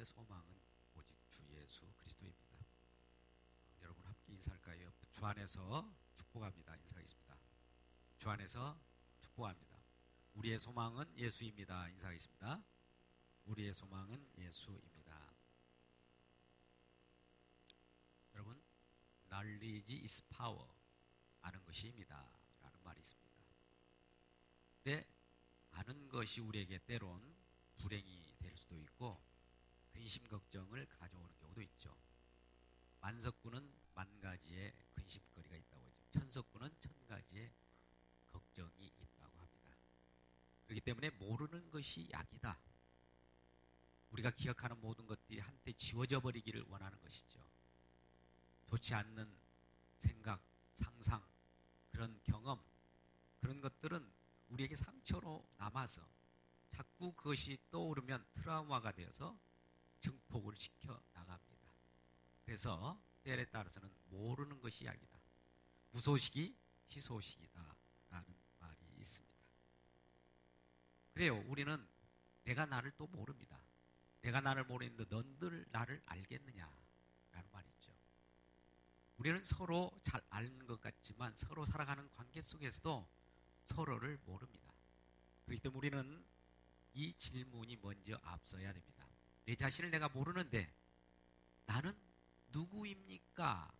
우리의 소망은 오직 주 예수 그리스도입니다. 여러분 함께 인사할까요? 주 안에서 축복합니다. 인사하겠습니다. 주 안에서 축복합니다. 우리의 소망은 예수입니다. 인사하겠습니다. 우리의 소망은 예수입니다. 여러분, knowledge is power. 아는 것이 힘이다 라는 말이 있습니다. 근데 아는 것이 우리에게 때론 불행이 될 수도 있고 근심 걱정을 가져오는 경우도 있죠. 만석군은 만 가지의 근심거리가 있다고 하죠. 천석군은 천 가지의 걱정이 있다고 합니다. 그렇기 때문에 모르는 것이 약이다. 우리가 기억하는 모든 것들이 한때 지워져 버리기를 원하는 것이죠. 좋지 않는 생각, 상상, 그런 경험, 그런 것들은 우리에게 상처로 남아서 자꾸 그것이 떠오르면 트라우마가 되어서 증폭을 시켜 나갑니다. 그래서 때에 따라서는 모르는 것이 약이다. 무소식이 희소식이다 라는 말이 있습니다. 그래요. 우리는 내가 나를 또 모릅니다. 내가 나를 모르는데 넌들 나를 알겠느냐 라는 말이 있죠. 우리는 서로 잘 아는 것 같지만 서로 살아가는 관계 속에서도 서로를 모릅니다. 그렇기 때문에 우리는 이 질문이 먼저 앞서야 됩니다. 내 자신을 내가 모르는데 나는 누구입니까?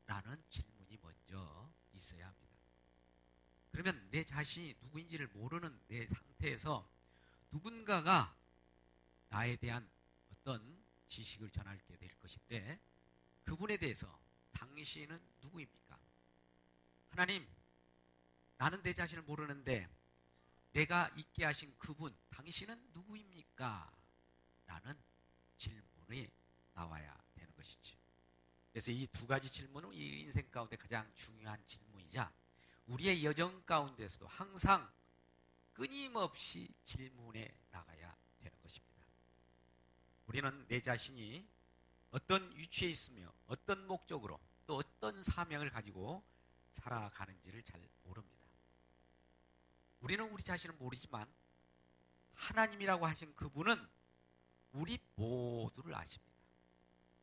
라는 질문이 먼저 있어야 합니다. 그러면 내 자신이 누구인지를 모르는 내 상태에서 누군가가 나에 대한 어떤 지식을 전하게 될 것인데 그분에 대해서 당신은 누구입니까? 하나님, 나는 내 자신을 모르는데 내가 있게 하신 그분, 당신은 누구입니까? 라는 질문이 나와야 되는 것이죠. 그래서 이 두 가지 질문은 우리 인생 가운데 가장 중요한 질문이자 우리의 여정 가운데서도 항상 끊임없이 질문해 나가야 되는 것입니다. 우리는 내 자신이 어떤 위치에 있으며 어떤 목적으로 또 어떤 사명을 가지고 살아가는지를 잘 모릅니다. 우리는 우리 자신을 모르지만 하나님이라고 하신 그분은 우리 모두를 아십니다.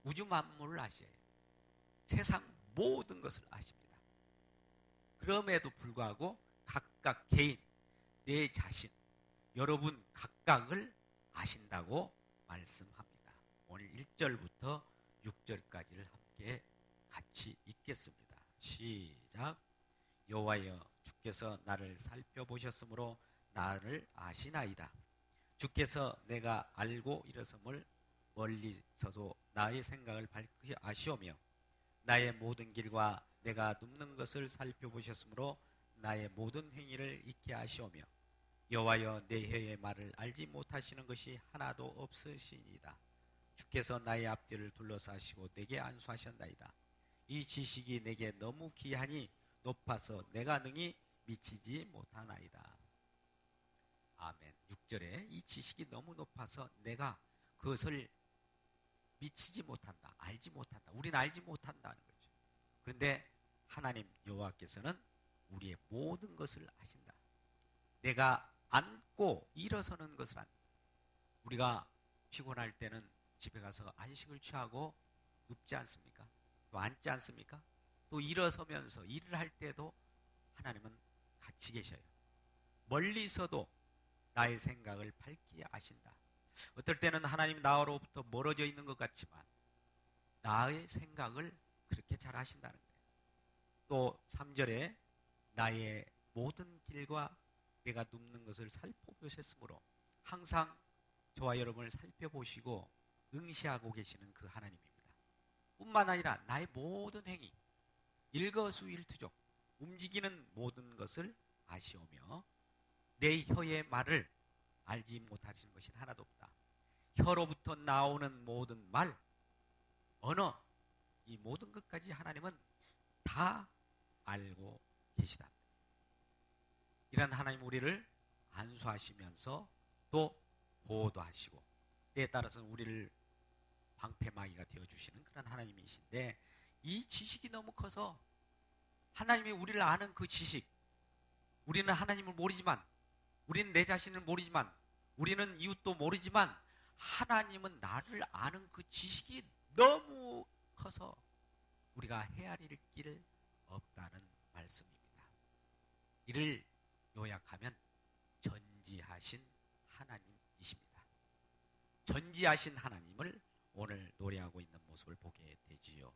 우주 만물을 아셔요. 세상 모든 것을 아십니다. 그럼에도 불구하고 각각 개인, 내 자신, 여러분 각각을 아신다고 말씀합니다. 오늘 1절부터 6절까지를 함께 같이 읽겠습니다. 시작. 여호와여, 주께서 나를 살펴보셨으므로 나를 아시나이다. 주께서 내가 알고 일어섬을 멀리서도 나의 생각을 밝히 아시오며 나의 모든 길과 내가 눕는 것을 살펴보셨으므로 나의 모든 행위를 익히 아시오며 여호와여, 내 혀의 말을 알지 못하시는 것이 하나도 없으시니이다. 주께서 나의 앞뒤를 둘러싸시고 내게 안수하셨나이다. 이 지식이 내게 너무 귀하니 높아서 내가 능히 미치지 못하나이다. 아멘. 6절에 이 지식이 너무 높아서 내가 그것을 미치지 못한다. 알지 못한다. 우리는 알지 못한다는 거죠. 그런데 하나님 여호와께서는 우리의 모든 것을 아신다. 내가 앉고 일어서는 것을 안다. 우리가 피곤할 때는 집에 가서 안식을 취하고 눕지 않습니까? 또 앉지 않습니까? 또 일어서면서 일을 할 때도 하나님은 같이 계셔요. 멀리서도 나의 생각을 밝히 아신다. 어떨 때는 하나님 나로부터 멀어져 있는 것 같지만 나의 생각을 그렇게 잘 아신다는 거예요. 또 3절에 나의 모든 길과 내가 눕는 것을 살펴보셨으므로 항상 저와 여러분을 살펴보시고 응시하고 계시는 그 하나님입니다. 뿐만 아니라 나의 모든 행위, 일거수일투족, 움직이는 모든 것을 아시오며 내 혀의 말을 알지 못하시는 것이 하나도 없다. 혀로부터 나오는 모든 말, 언어, 이 모든 것까지 하나님은 다 알고 계시다. 이런 하나님 우리를 안수하시면서 또 보호도 하시고 때에 따라서는 우리를 방패막이가 되어주시는 그런 하나님이신데 이 지식이 너무 커서 하나님이 우리를 아는 그 지식, 우리는 하나님을 모르지만 우리는 내 자신을 모르지만 우리는 이웃도 모르지만 하나님은 나를 아는 그 지식이 너무 커서 우리가 헤아릴 길 없다는 말씀입니다. 이를 요약하면 전지하신 하나님이십니다. 전지하신 하나님을 오늘 노래하고 있는 모습을 보게 되지요.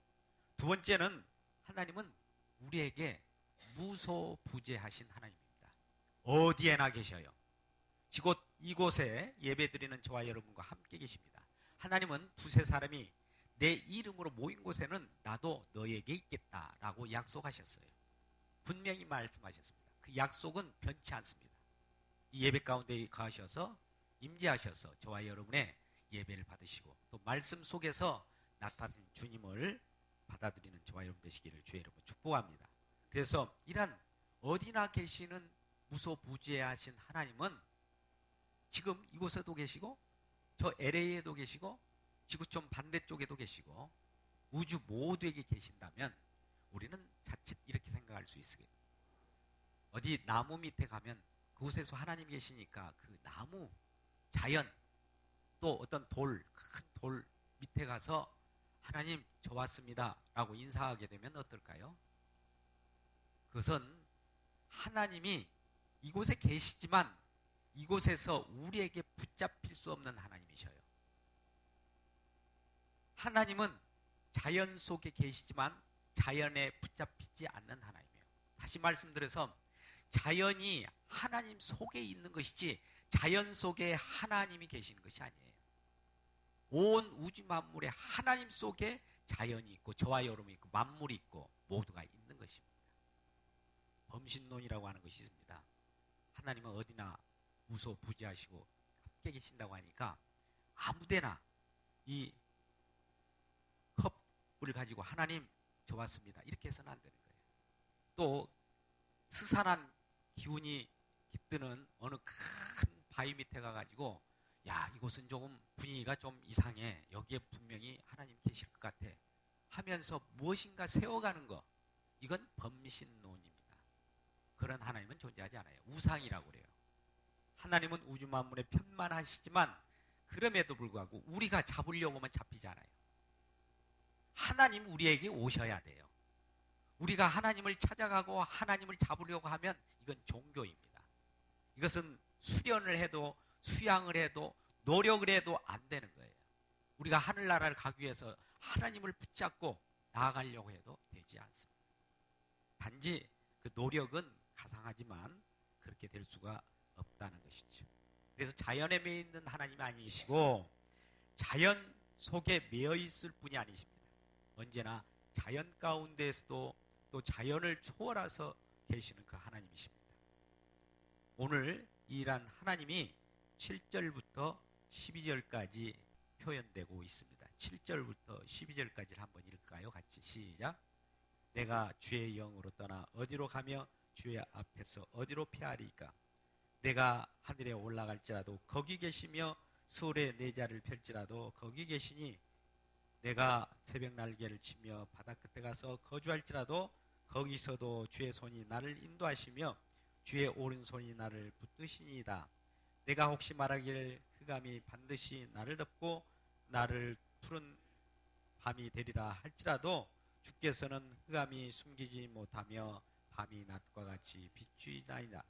두 번째는 하나님은 우리에게 무소부재하신 하나님입니다. 어디에나 계셔요. 이곳에 예배드리는 저와 여러분과 함께 계십니다. 하나님은 두세 사람이 내 이름으로 모인 곳에는 나도 너에게 있겠다라고 약속하셨어요. 분명히 말씀하셨습니다. 그 약속은 변치 않습니다. 이 예배 가운데 가셔서 임재하셔서 저와 여러분의 예배를 받으시고 또 말씀 속에서 나타나신 주님을 받아들이는 저와 여러분 되시기를 주의 이름으로 축복합니다. 그래서 이런 어디나 계시는 무소부재하신 하나님은 지금 이곳에도 계시고 저 LA에도 계시고 지구촌 반대쪽에도 계시고 우주 모두에게 계신다면 우리는 자칫 이렇게 생각할 수 있어요. 어디 나무 밑에 가면 그곳에서 하나님 계시니까 그 나무, 자연, 또 어떤 큰 돌 밑에 가서 하나님 저 왔습니다 라고 인사하게 되면 어떨까요? 그것은 하나님이 이곳에 계시지만 이곳에서 우리에게 붙잡힐 수 없는 하나님이셔요. 하나님은 자연 속에 계시지만 자연에 붙잡히지 않는 하나님이에요. 다시 말씀드려서 자연이 하나님 속에 있는 것이지 자연 속에 하나님이 계시는 것이 아니에요. 온 우주 만물에 하나님 속에 자연이 있고 저와 여러분이 있고 만물이 있고 모두가 있는 것입니다. 범신론이라고 하는 것이 있습니다. 하나님은 어디나 무소부재하시고 함께 계신다고 하니까 아무데나 이 컵을 가지고 하나님 저 왔습니다 이렇게 해서는 안 되는 거예요. 또 스산한 기운이 깃드는 어느 큰 바위 밑에 가가지고 야 이곳은 조금 분위기가 좀 이상해 여기에 분명히 하나님 계실 것 같아 하면서 무엇인가 세워가는 거 이건 범신론입니다. 그런 하나님은 존재하지 않아요. 우상이라고 그래요. 하나님은 우주 만물에 편만하시지만 그럼에도 불구하고 우리가 잡으려고 하면 잡히지 않아요. 하나님 우리에게 오셔야 돼요. 우리가 하나님을 찾아가고 하나님을 잡으려고 하면 이건 종교입니다. 이것은 수련을 해도 수양을 해도 노력을 해도 안 되는 거예요. 우리가 하늘나라를 가기 위해서 하나님을 붙잡고 나아가려고 해도 되지 않습니다. 단지 그 노력은 가상하지만 그렇게 될 수가 없다는 것이죠. 그래서 자연에 매여 있는 하나님이 아니시고 자연 속에 매여 있을 분이 아니십니다. 언제나 자연 가운데에서도 또 자연을 초월해서 계시는 그 하나님이십니다. 오늘 이란 하나님이 7절부터 12절까지 표현되고 있습니다. 7절부터 12절까지를 한번 읽을까요? 같이 시작. 내가 주의 영으로 떠나 어디로 가며 주의 앞에서 어디로 피하리까? 내가 하늘에 올라갈지라도 거기 계시며 수월에 내 자를 펼지라도 거기 계시니 내가 새벽 날개를 치며 바다 끝에 가서 거주할지라도 거기서도 주의 손이 나를 인도하시며 주의 오른손이 나를 붙드시니이다. 내가 혹시 말하길 흑암이 반드시 나를 덮고 나를 푸른 밤이 되리라 할지라도 주께서는 흑암이 숨기지 못하며 밤이 낮과 같이 비추이나이다.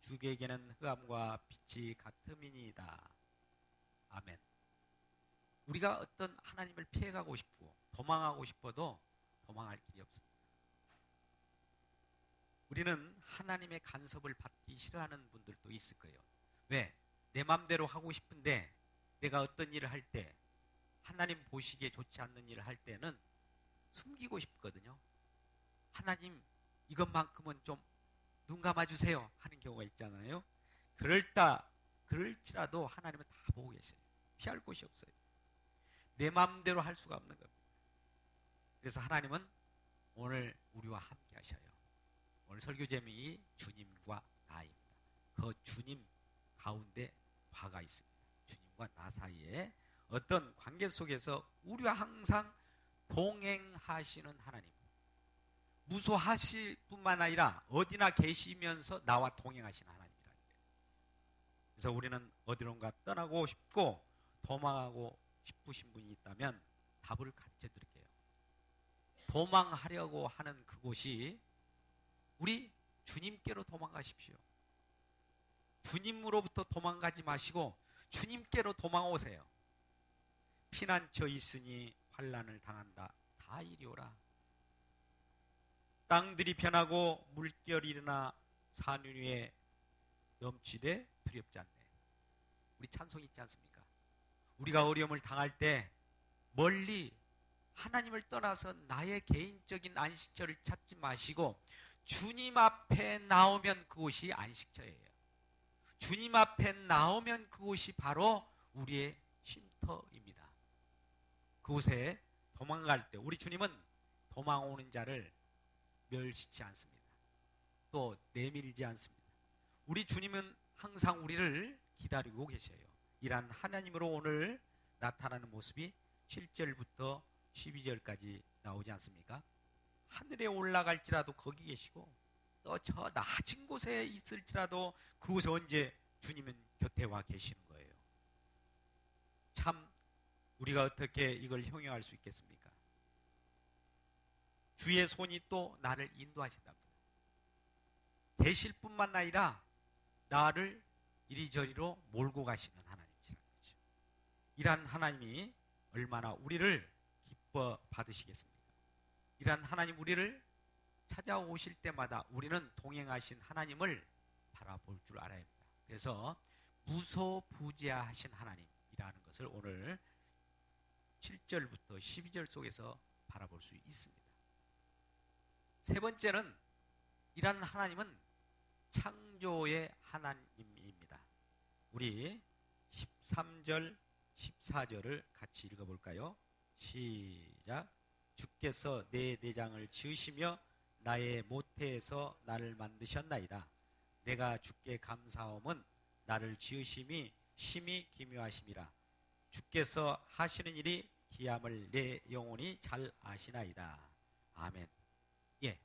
주에게는 흑암과 빛이 같음이니이다. 아멘. 우리가 어떤 하나님을 피해가고 싶고 도망하고 싶어도 도망할 길이 없습니다. 우리는 하나님의 간섭을 받기 싫어하는 분들도 있을 거예요. 왜? 내 맘대로 하고 싶은데 내가 어떤 일을 할 때 하나님 보시기에 좋지 않는 일을 할 때는 숨기고 싶거든요. 하나님 이것만큼은 좀 눈 감아주세요 하는 경우가 있잖아요. 그럴지라도 하나님은 다 보고 계세요. 피할 곳이 없어요. 내 마음대로 할 수가 없는 겁니다. 그래서 하나님은 오늘 우리와 함께 하셔요. 오늘 설교 제목이 주님과 나입니다. 그 주님 가운데 과가 있습니다. 주님과 나 사이에 어떤 관계 속에서 우리와 항상 동행하시는 하나님, 무소하실 뿐만 아니라 어디나 계시면서 나와 동행하시는 하나님이라는 거예요. 그래서 우리는 어디론가 떠나고 싶고 도망하고 싶으신 분이 있다면 답을 가르쳐 드릴게요. 도망하려고 하는 그곳이 우리 주님께로 도망가십시오. 주님으로부터 도망가지 마시고 주님께로 도망오세요. 피난처 있으니 환난을 당한다. 다 이리 오라. 땅들이 변하고 물결이 일어나 산 위에 넘치되 두렵지 않네. 우리 찬송 있지 않습니까? 우리가 어려움을 당할 때 멀리 하나님을 떠나서 나의 개인적인 안식처를 찾지 마시고 주님 앞에 나오면 그곳이 안식처예요. 주님 앞에 나오면 그곳이 바로 우리의 쉼터입니다. 그곳에 도망갈 때 우리 주님은 도망오는 자를 멸시치 않습니다. 또 내밀지 않습니다. 우리 주님은 항상 우리를 기다리고 계셔요. 이러한 하나님으로 오늘 나타나는 모습이 7절부터 12절까지 나오지 않습니까? 하늘에 올라갈지라도 거기 계시고 또 저 낮은 곳에 있을지라도 그곳에 언제 주님은 곁에 와 계시는 거예요. 참 우리가 어떻게 이걸 형용할 수 있겠습니까? 주의 손이 또 나를 인도하신답니다. 계실 뿐만 아니라 나를 이리저리로 몰고 가시는 하나님이시라는 거죠. 이러한 하나님이 얼마나 우리를 기뻐 받으시겠습니까? 이러한 하나님 우리를 찾아오실 때마다 우리는 동행하신 하나님을 바라볼 줄 알아야 합니다. 그래서 무소부재하신 하나님이라는 것을 오늘 7절부터 12절 속에서 바라볼 수 있습니다. 세 번째는 이러한 하나님은 창조의 하나님입니다. 우리 13절, 14절을 같이 읽어볼까요? 시작. 주께서 내 내장을 지으시며 나의 모태에서 나를 만드셨나이다. 내가 주께 감사함은 나를 지으심이 심히 기묘하심이라. 주께서 하시는 일이 기함을 내 영혼이 잘 아시나이다. 아멘. 예,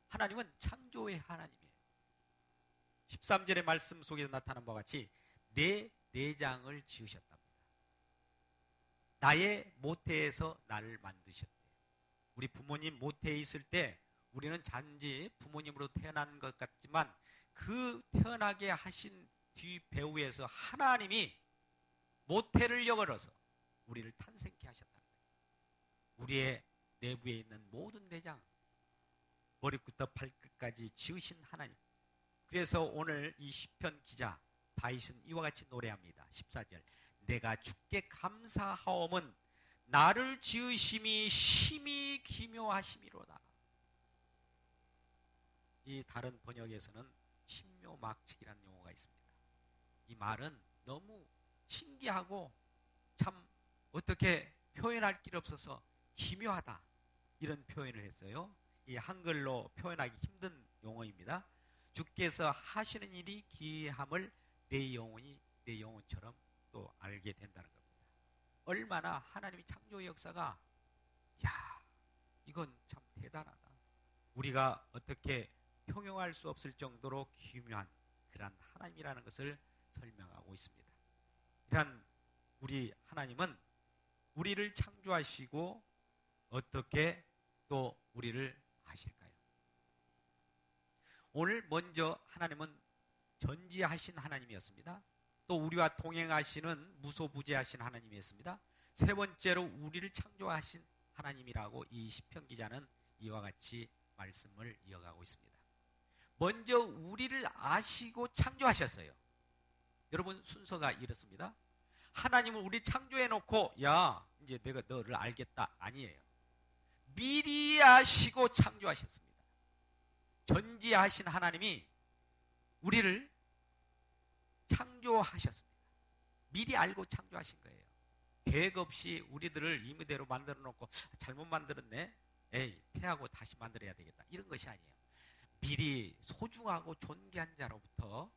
하나님은 창조의 하나님이에요. 13절의 말씀 속에 나타난 바와 같이 내 내장을 지으셨답니다. 나의 모태에서 나를 만드셨대. 우리 부모님 모태에 있을 때 우리는 단지 부모님으로 태어난 것 같지만 그 태어나게 하신 뒤 배후에서 하나님이 모태를 열어서 우리를 탄생케 하셨다는 거예요. 우리의 내부에 있는 모든 내장, 머리부터 발끝까지 지으신 하나님. 그래서 오늘 이 시편 기자 다윗은 이와 같이 노래합니다. 14절. 내가 주께 감사하옴은 나를 지으심이 심히 기묘하심이로다. 이 다른 번역에서는 신묘막측이라는 용어가 있습니다. 이 말은 너무 신기하고 참 어떻게 표현할 길 없어서 기묘하다 이런 표현을 했어요. 이 한글로 표현하기 힘든 용어입니다. 주께서 하시는 일이 기이함을 내 영혼이 내 영혼처럼 또 알게 된다는 겁니다. 얼마나 하나님의 창조의 역사가 이건 참 대단하다. 우리가 어떻게 형용할 수 없을 정도로 기묘한 그러한 하나님이라는 것을 설명하고 있습니다. 이러한 우리 하나님은 우리를 창조하시고 어떻게 또 우리를 아실까요? 오늘 먼저 하나님은 전지하신 하나님이었습니다. 또 우리와 동행하시는 무소부재하신 하나님이었습니다. 세 번째로 우리를 창조하신 하나님이라고 이 시편 기자는 이와 같이 말씀을 이어가고 있습니다. 먼저 우리를 아시고 창조하셨어요. 여러분 순서가 이렇습니다. 하나님은 우리 창조해 놓고 이제 내가 너를 알겠다 아니에요. 미리 아시고 창조하셨습니다. 전지하신 하나님이 우리를 창조하셨습니다. 미리 알고 창조하신 거예요. 계획 없이 우리들을 임의대로 만들어 놓고 잘못 만들었네. 폐하고 다시 만들어야 되겠다. 이런 것이 아니에요. 미리 소중하고 존귀한 자로부터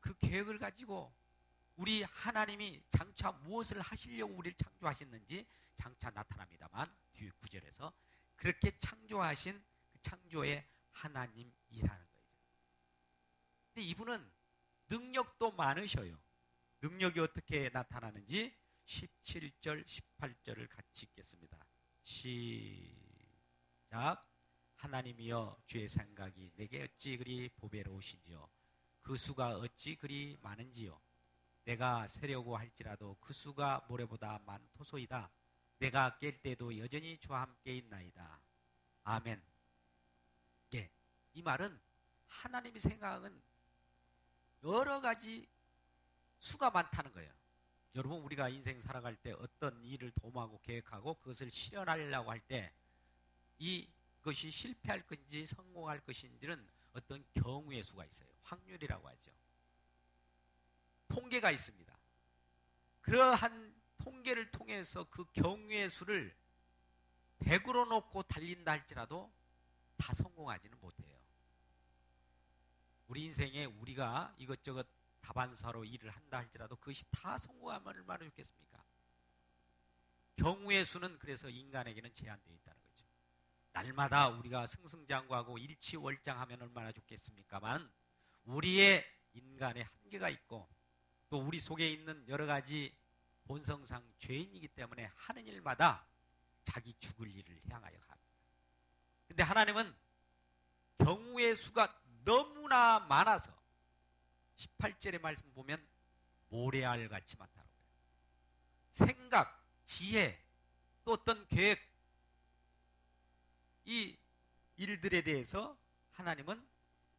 그 계획을 가지고 우리 하나님이 장차 무엇을 하시려고 우리를 창조하셨는지 장차 나타납니다만 뒤 9절에서 그렇게 창조하신 그 창조의 하나님이라는 거예요. 근데 이분은 능력도 많으셔요. 능력이 어떻게 나타나는지 17절, 18절을 같이 읽겠습니다. 시작. 하나님이여, 주의 생각이 내게 어찌 그리 보배로우신지요. 그 수가 어찌 그리 많은지요. 내가 세려고 할지라도 그 수가 모래보다 많도소이다. 내가 깰 때도 여전히 주와 함께 있나이다. 아멘. 예, 이 말은 하나님의 생각은 여러 가지 수가 많다는 거예요. 여러분, 우리가 인생 살아갈 때 어떤 일을 도모하고 계획하고 그것을 실현하려고 할 때 이것이 실패할 것인지 성공할 것인지는 어떤 경우의 수가 있어요. 확률이라고 하죠. 통계가 있습니다. 그러한 통계를 통해서 그 경우의 수를 100으로 놓고 달린다 할지라도 다 성공하지는 못해요. 우리 인생에 우리가 이것저것 다반사로 일을 한다 할지라도 그것이 다 성공하면 얼마나 좋겠습니까? 경우의 수는 그래서 인간에게는 제한되어 있다는 거죠. 날마다 우리가 승승장구하고 일치월장하면 얼마나 좋겠습니까만 우리의 인간의 한계가 있고 또 우리 속에 있는 여러 가지 본성상 죄인이기 때문에 하는 일마다 자기 죽을 일을 향하여 갑니다. 근데 하나님은 경우의 수가 너무나 많아서 18절의 말씀 보면 모래알 같이 많다는 거예요. 생각, 지혜, 또 어떤 계획, 이 일들에 대해서 하나님은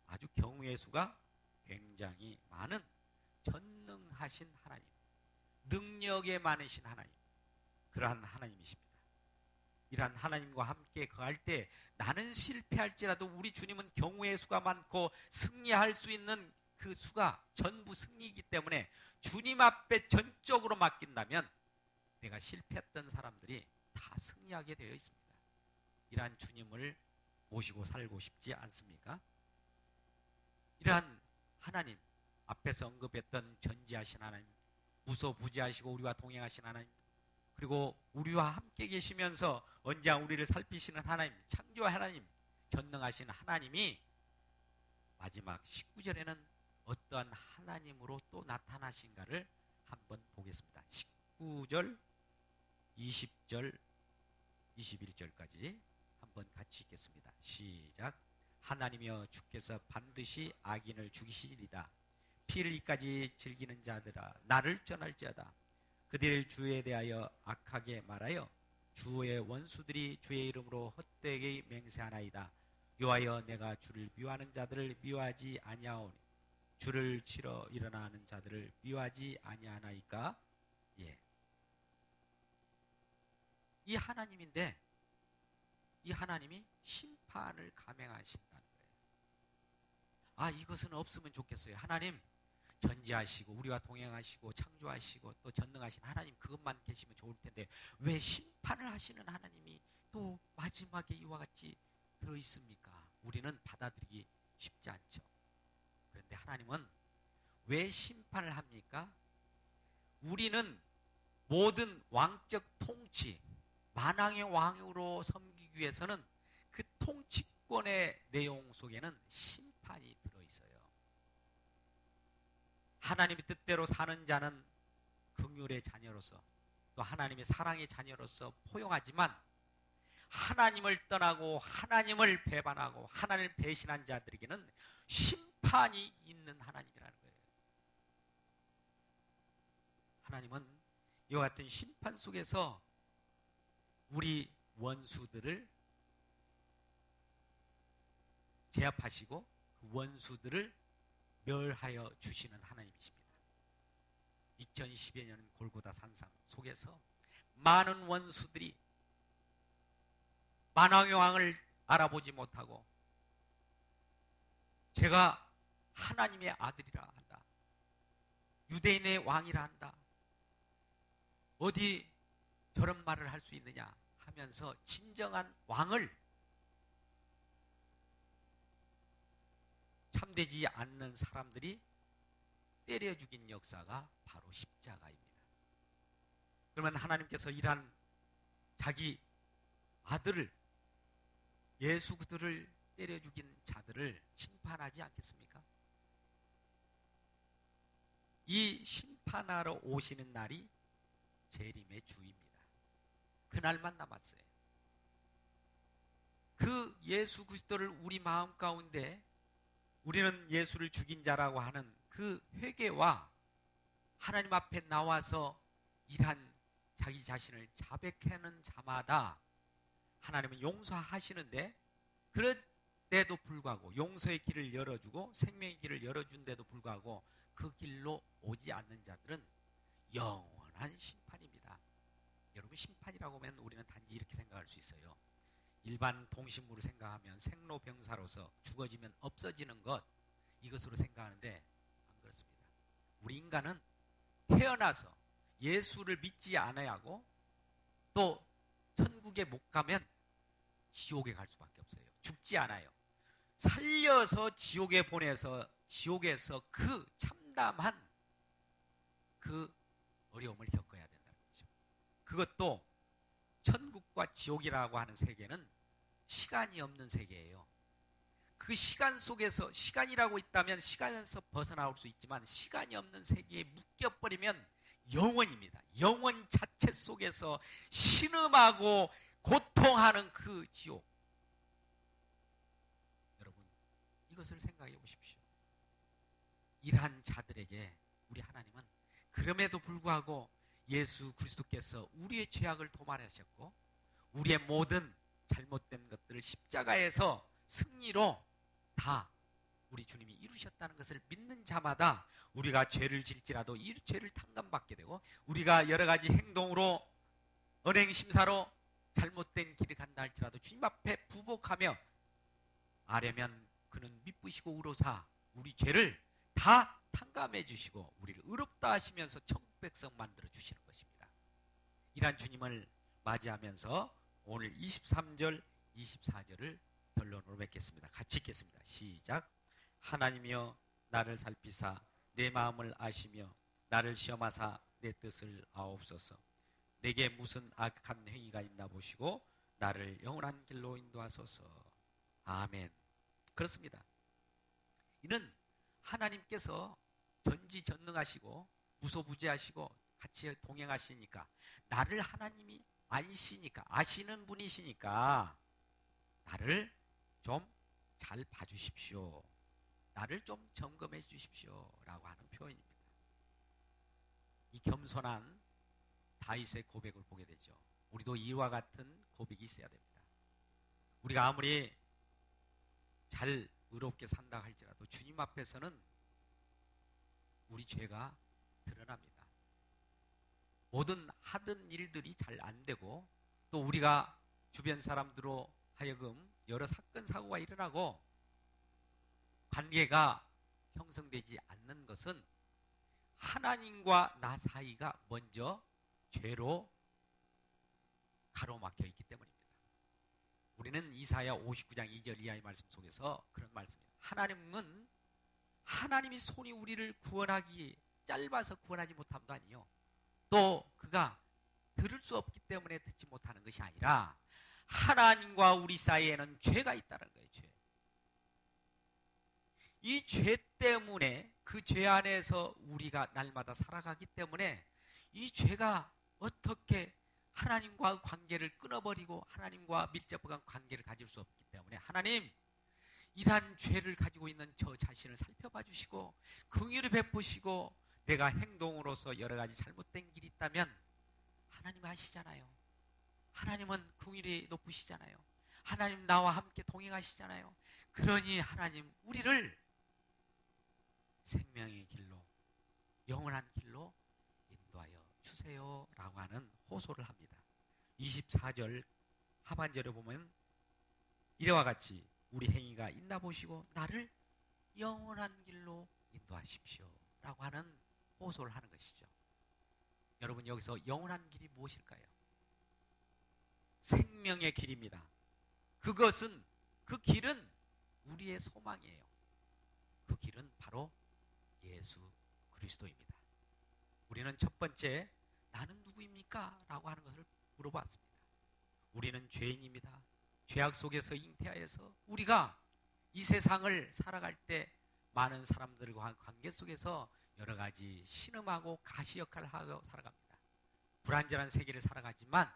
아주 경우의 수가 굉장히 많은 전능하신 하나님, 능력에 많으신 하나님, 그러한 하나님이십니다. 이러한 하나님과 함께 거할 때 나는 실패할지라도 우리 주님은 경우의 수가 많고 승리할 수 있는 그 수가 전부 승리이기 때문에 주님 앞에 전적으로 맡긴다면 내가 실패했던 사람들이 다 승리하게 되어 있습니다. 이러한 주님을 모시고 살고 싶지 않습니까? 이러한 하나님, 앞에서 언급했던 전지하신 하나님, 무소부지하시고 우리와 동행하신 하나님, 그리고 우리와 함께 계시면서 언제나 우리를 살피시는 하나님, 창조의 하나님, 전능하신 하나님이 마지막 19절에는 어떠한 하나님으로 또 나타나신가를 한번 보겠습니다. 19절, 20절, 21절까지 한번 같이 읽겠습니다. 시작. 하나님이여, 주께서 반드시 악인을 죽이시리이다. 피를 이까지 즐기는 자들아, 나를 전할지어다. 그들 주에 대하여 악하게 말하여 주의 원수들이 주의 이름으로 헛되게 맹세하나이다. 여호와여, 내가 주를 미워하는 자들을 미워하지 아니하오니 주를 치러 일어나는 자들을 미워하지 아니하나이까. 예. 이 하나님인데 이 하나님이 심판을 감행하신다는 거예요. 아, 이것은 없으면 좋겠어요. 하나님 전지하시고 우리와 동행하시고 창조하시고 또 전능하신 하나님, 그것만 계시면 좋을 텐데 왜 심판을 하시는 하나님이 또 마지막에 이와 같이 들어있습니까? 우리는 받아들이기 쉽지 않죠. 그런데 하나님은 왜 심판을 합니까? 우리는 모든 왕적 통치, 만왕의 왕으로 섬기기 위해서는 그 통치권의 내용 속에는 심판이 들어있어요. 하나님의 뜻대로 사는 자는 긍휼의 자녀로서 또 하나님의 사랑의 자녀로서 포용하지만 하나님을 떠나고 하나님을 배반하고 하나님을 배신한 자들에게는 심판이 있는 하나님이라는 거예요. 하나님은 이와 같은 심판 속에서 우리 원수들을 제압하시고 그 원수들을 멸하여 주시는 하나님이십니다. 2010여 년 골고다 산상 속에서 많은 원수들이 만왕의 왕을 알아보지 못하고 제가 하나님의 아들이라 한다, 유대인의 왕이라 한다, 어디 저런 말을 할 수 있느냐 하면서 진정한 왕을 참되지 않는 사람들이 때려 죽인 역사가 바로 십자가입니다. 그러면 하나님께서 이러한 자기 아들을, 예수 그들을 때려 죽인 자들을 심판하지 않겠습니까? 이 심판하러 오시는 날이 재림의 주입니다. 그날만 남았어요. 그 예수 그리스도를 우리 마음 가운데 우리는 예수를 죽인 자라고 하는 그 회개와 하나님 앞에 나와서 일한 자기 자신을 자백하는 자마다 하나님은 용서하시는데, 그런데도 불구하고 용서의 길을 열어주고 생명의 길을 열어준데도 불구하고 그 길로 오지 않는 자들은 영원한 심판입니다. 여러분, 심판이라고 하면 우리는 단지 이렇게 생각할 수 있어요. 일반 동식물로 생각하면 생로병사로서 죽어지면 없어지는 것, 이것으로 생각하는데 안 그렇습니다. 우리 인간은 태어나서 예수를 믿지 않아야 하고 또 천국에 못 가면 지옥에 갈 수밖에 없어요. 죽지 않아요. 살려서 지옥에 보내서 지옥에서 그 참담한 그 어려움을 겪어야 된다는 거죠. 그것도 천국과 지옥이라고 하는 세계는 시간이 없는 세계예요. 그 시간 속에서, 시간이라고 있다면 시간에서 벗어나올 수 있지만 시간이 없는 세계에 묶여버리면 영원입니다. 영원 자체 속에서 신음하고 고통하는 그 지옥. 여러분, 이것을 생각해 보십시오. 이러한 자들에게 우리 하나님은 그럼에도 불구하고 예수 그리스도께서 우리의 죄악을 도말하셨고 우리의 모든 잘못된 것들을 십자가에서 승리로 다 우리 주님이 이루셨다는 것을 믿는 자마다 우리가 죄를 질지라도 이 죄를 탕감받게 되고, 우리가 여러 가지 행동으로 언행심사로 잘못된 길을 간다 할지라도 주님 앞에 부복하며 아뢰면 그는 미쁘시고 의로사 우리 죄를 다 탕감해 주시고 우리를 의롭다 하시면서 천국 백성 만들어 주시는 것입니다. 이러한 주님을 맞이하면서 오늘 23절 24절을 결론으로 맺겠습니다. 같이 읽겠습니다. 시작. 하나님이여 나를 살피사 내 마음을 아시며 나를 시험하사 내 뜻을 아옵소서. 내게 무슨 악한 행위가 있나 보시고 나를 영원한 길로 인도하소서. 아멘. 그렇습니다. 이는 하나님께서 전지전능하시고 무소부재하시고 같이 동행하시니까, 나를 하나님이 아시니까, 아시는 분이시니까 나를 좀 잘 봐주십시오, 나를 좀 점검해 주십시오 라고 하는 표현입니다. 이 겸손한 다윗의 고백을 보게 되죠. 우리도 이와 같은 고백이 있어야 됩니다. 우리가 아무리 잘 의롭게 산다 할지라도 주님 앞에서는 우리 죄가 드러납니다. 모든 하던 일들이 잘 안 되고 또 우리가 주변 사람들로 하여금 여러 사건 사고가 일어나고 관계가 형성되지 않는 것은 하나님과 나 사이가 먼저 죄로 가로막혀 있기 때문입니다. 우리는 이사야 59장 2절 이하의 말씀 속에서 그런 말씀이에요. 하나님은 하나님이 손이 우리를 구원하기 짧아서 구원하지 못함도 아니요, 또 그가 들을 수 없기 때문에 듣지 못하는 것이 아니라 하나님과 우리 사이에는 죄가 있다는 거예요. 죄. 이 죄 때문에, 그 죄 안에서 우리가 날마다 살아가기 때문에 이 죄가 어떻게 하나님과 관계를 끊어버리고 하나님과 밀접한 관계를 가질 수 없기 때문에 하나님, 이러한 죄를 가지고 있는 저 자신을 살펴봐 주시고 긍휼을 베푸시고 내가 행동으로서 여러 가지 잘못된 길이 있다면 하나님 아시잖아요. 하나님은 긍휼이 높으시잖아요. 하나님 나와 함께 동행하시잖아요. 그러니 하나님 우리를 생명의 길로, 영원한 길로 인도하여 주세요 라고 하는 호소를 합니다. 24절 하반절에 보면 이와 같이 우리 행위가 있나 보시고 나를 영원한 길로 인도하십시오 라고 하는 호소를 하는 것이죠. 여러분, 여기서 영원한 길이 무엇일까요? 생명의 길입니다. 그것은, 그 길은 우리의 소망이에요. 그 길은 바로 예수 그리스도입니다. 우리는 첫 번째 나는 누구입니까? 라고 하는 것을 물어봤습니다. 우리는 죄인입니다. 죄악 속에서 잉태하여서 우리가 이 세상을 살아갈 때 많은 사람들과 관계 속에서 여러 가지 신음하고 가시 역할을 하고 살아갑니다. 불완전한 세계를 살아가지만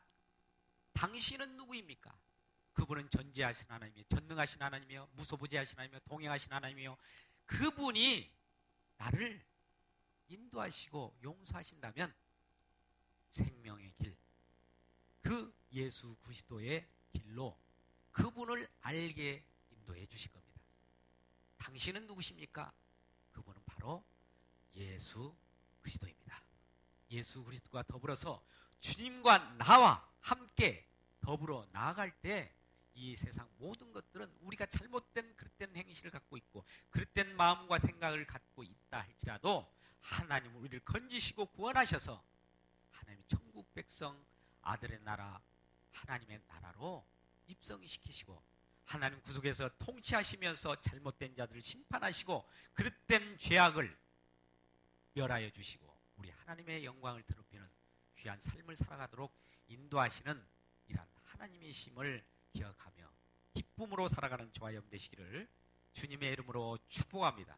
당신은 누구입니까? 그분은 전지하신 하나님이며 전능하신 하나님이며 무소부재하신 하나님이며 동행하신 하나님이며 그분이 나를 인도하시고 용서하신다면 생명의 길, 그 예수 그리스도의 길로 그분을 알게 인도해 주실 겁니다. 당신은 누구십니까? 그분은 바로 예수 그리스도입니다. 예수 그리스도와 더불어서 주님과 나와 함께 더불어 나아갈 때 이 세상 모든 것들은 우리가 잘못된 그릇된 행실을 갖고 있고 그릇된 마음과 생각을 갖고 있다 할지라도 하나님은 우리를 건지시고 구원하셔서 하나님 천국 백성 아들의 나라 하나님의 나라로 입성시키시고 하나님 구속에서 통치하시면서 잘못된 자들을 심판하시고 그릇된 죄악을 멸하여 주시고 우리 하나님의 영광을 드높이는 귀한 삶을 살아가도록 인도하시는 이러한 하나님의 심을 기억하며 기쁨으로 살아가는 저와 여러분 되시기를 주님의 이름으로 축복합니다.